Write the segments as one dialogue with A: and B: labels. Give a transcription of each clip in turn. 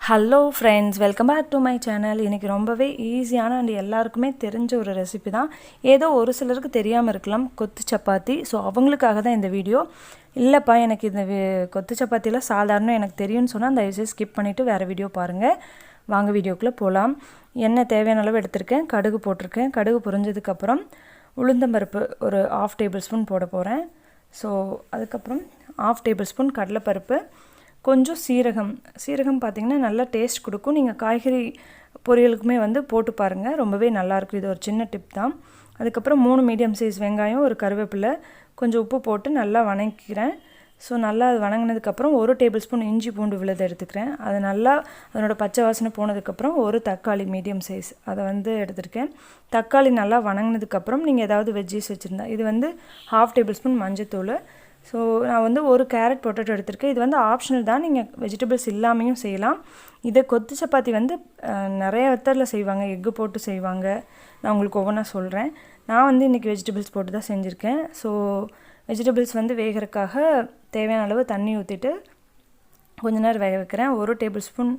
A: Hello friends, welcome back to my channel. இன்றைக்கி ரொம்பவே ஈஸியான அண்ட் எல்லாருக்குமே தெரிஞ்ச ஒரு ரெசிபி தான். ஏதோ ஒரு சிலருக்கு தெரியாமல் இருக்கலாம், கொத்து சப்பாத்தி. ஸோ அவங்களுக்காக தான் இந்த வீடியோ. இல்லைப்பா எனக்கு இந்த கொத்து சப்பாத்தியில் சாதாரணம் எனக்கு தெரியும்னு சொன்னால் தயவுசெய்து ஸ்கிப் பண்ணிவிட்டு வேறு வீடியோ பாருங்கள். வாங்க வீடியோக்குள்ளே போகலாம். எண்ணெய் தேவையான அளவு எடுத்திருக்கேன், கடுகு போட்டிருக்கேன். கடுகு பொரிஞ்சதுக்கப்புறம் உளுந்தம்பருப்பு ஒரு 1/2 டேபிள் ஸ்பூன் போட போகிறேன். ஸோ அதுக்கப்புறம் 1/2 டேபிள் ஸ்பூன் கடலைப்பருப்பு, கொஞ்சம் சீரகம் பார்த்திங்கன்னா நல்லா டேஸ்ட் கொடுக்கும். நீங்கள் காய்கறி பொரியலுக்குமே போட்டு பாருங்கள், ரொம்பவே நல்லாயிருக்கும். இது ஒரு சின்ன டிப் தான். அதுக்கப்புறம் 3 மீடியம் சைஸ் வெங்காயம், ஒரு கருவேப்பிலை, கொஞ்சம் உப்பு போட்டு நல்லா வணக்கிக்கிறேன். ஸோ நல்லா அது வணங்கினதுக்கப்புறம் 1 டேபிள் ஸ்பூன் இஞ்சி பூண்டு விழுது எடுத்துக்கிறேன். அது நல்லா அதனோட பச்சை வாசனை போனதுக்கப்புறம் ஒரு தக்காளி மீடியம் சைஸ் அதை எடுத்துருக்கேன். தக்காளி நல்லா வணங்கினதுக்கப்புறம் நீங்கள் ஏதாவது வெஜ்ஜீஸ் வச்சுருந்தா, இது 1/2 டேபிள் ஸ்பூன் மஞ்சத்தூள். ஸோ நான் ஒரு கேரட் பொட்டேட்டோ எடுத்திருக்கேன். இது ஆப்ஷனல் தான், நீங்கள் வெஜிடபிள்ஸ் இல்லாமையும் செய்யலாம். இதை கொத்து சப்பாத்தி நிறைய மெத்தடில் செய்வாங்க, எக்கு போட்டு செய்வாங்க. நான் உங்களுக்கு ஒவ்வொன்றா சொல்கிறேன். நான் இன்றைக்கி வெஜிடபிள்ஸ் போட்டு தான் செஞ்சுருக்கேன். ஸோ வெஜிடபிள்ஸ் வேகிறதுக்காக தேவையான அளவு தண்ணி ஊற்றிட்டு கொஞ்ச நேரம் வேக வைக்கிறேன். 1 டேபிள் ஸ்பூன்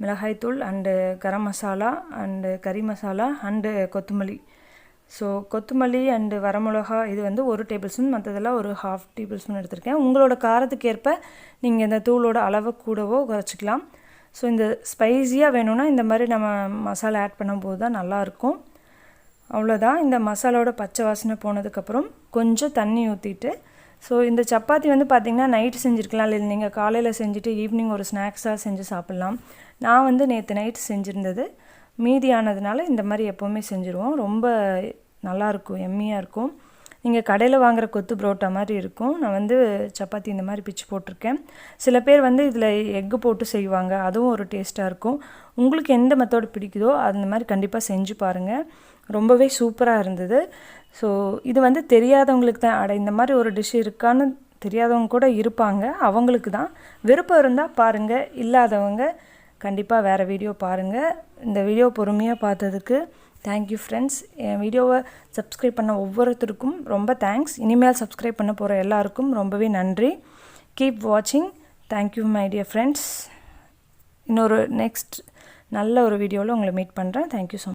A: மிளகாய்த்தூள் அண்டு கரம் மசாலா அண்டு கறி மசாலா அண்டு கொத்தமல்லி. ஸோ கொத்தமல்லி அண்டு வரமிளகா இது 1 டேபிள் ஸ்பூன், மற்றதெல்லாம் ஒரு 1/2 டேபிள் ஸ்பூன் எடுத்திருக்கேன். உங்களோட காரத்துக்கு ஏற்ப நீங்கள் இந்த தூளோட அளவை கூடவோ குறைச்சிக்கலாம். ஸோ இந்த ஸ்பைஸியாக வேணும்னா இந்த மாதிரி நம்ம மசாலா ஆட் பண்ணும்போது தான் நல்லாயிருக்கும். அவ்வளோதான். இந்த மசாலாவோட பச்சை வாசனை போனதுக்கப்புறம் கொஞ்சம் தண்ணி ஊற்றிட்டு, ஸோ இந்த சப்பாத்தி பார்த்திங்கன்னா நைட்டு செஞ்சுருக்கலாம், இல்லை நீங்கள் காலையில் செஞ்சுட்டு ஈவினிங் ஒரு ஸ்நாக்ஸாக செஞ்சு சாப்பிட்லாம். நான் நேற்று நைட்டு செஞ்சுருந்தது மீதியானதுனால இந்த மாதிரி எப்போவுமே செஞ்சுருவோம். ரொம்ப நல்லாயிருக்கும், எம்மியாக இருக்கும். நீங்கள் கடையில் வாங்குகிற கொத்து புரோட்டா மாதிரி இருக்கும். நான் சப்பாத்தி இந்த மாதிரி பிச்சு போட்டிருக்கேன். சில பேர் இதில் எக்கு போட்டு செய்வாங்க, அதுவும் ஒரு டேஸ்ட்டாக இருக்கும். உங்களுக்கு எந்த மெத்தட் பிடிக்குதோ அந்த மாதிரி கண்டிப்பாக செஞ்சு பாருங்கள். ரொம்பவே சூப்பராக இருந்தது. ஸோ இது தெரியாதவங்களுக்கு தான், இந்த மாதிரி ஒரு டிஷ் இருக்கான்னு தெரியாதவங்க கூட இருப்பாங்க. அவங்களுக்கு தான். விருப்பம் இருந்தால் பாருங்கள், இல்லாதவங்க கண்டிப்பாக வேறு வீடியோ பாருங்கள். இந்த வீடியோ பொறுமையாக பார்த்ததுக்கு தேங்க்யூ ஃப்ரெண்ட்ஸ். என் வீடியோவை சப்ஸ்கிரைப் பண்ண ஒவ்வொருத்தருக்கும் ரொம்ப தேங்க்ஸ். இனிமேல் சப்ஸ்கிரைப் பண்ண போகிற எல்லாருக்கும் ரொம்பவே நன்றி. கீப் வாட்சிங். Thank you my dear friends. இன்னொரு நெக்ஸ்ட் நல்ல ஒரு வீடியோவில் உங்களை மீட் பண்ணுறேன். Thank you so much.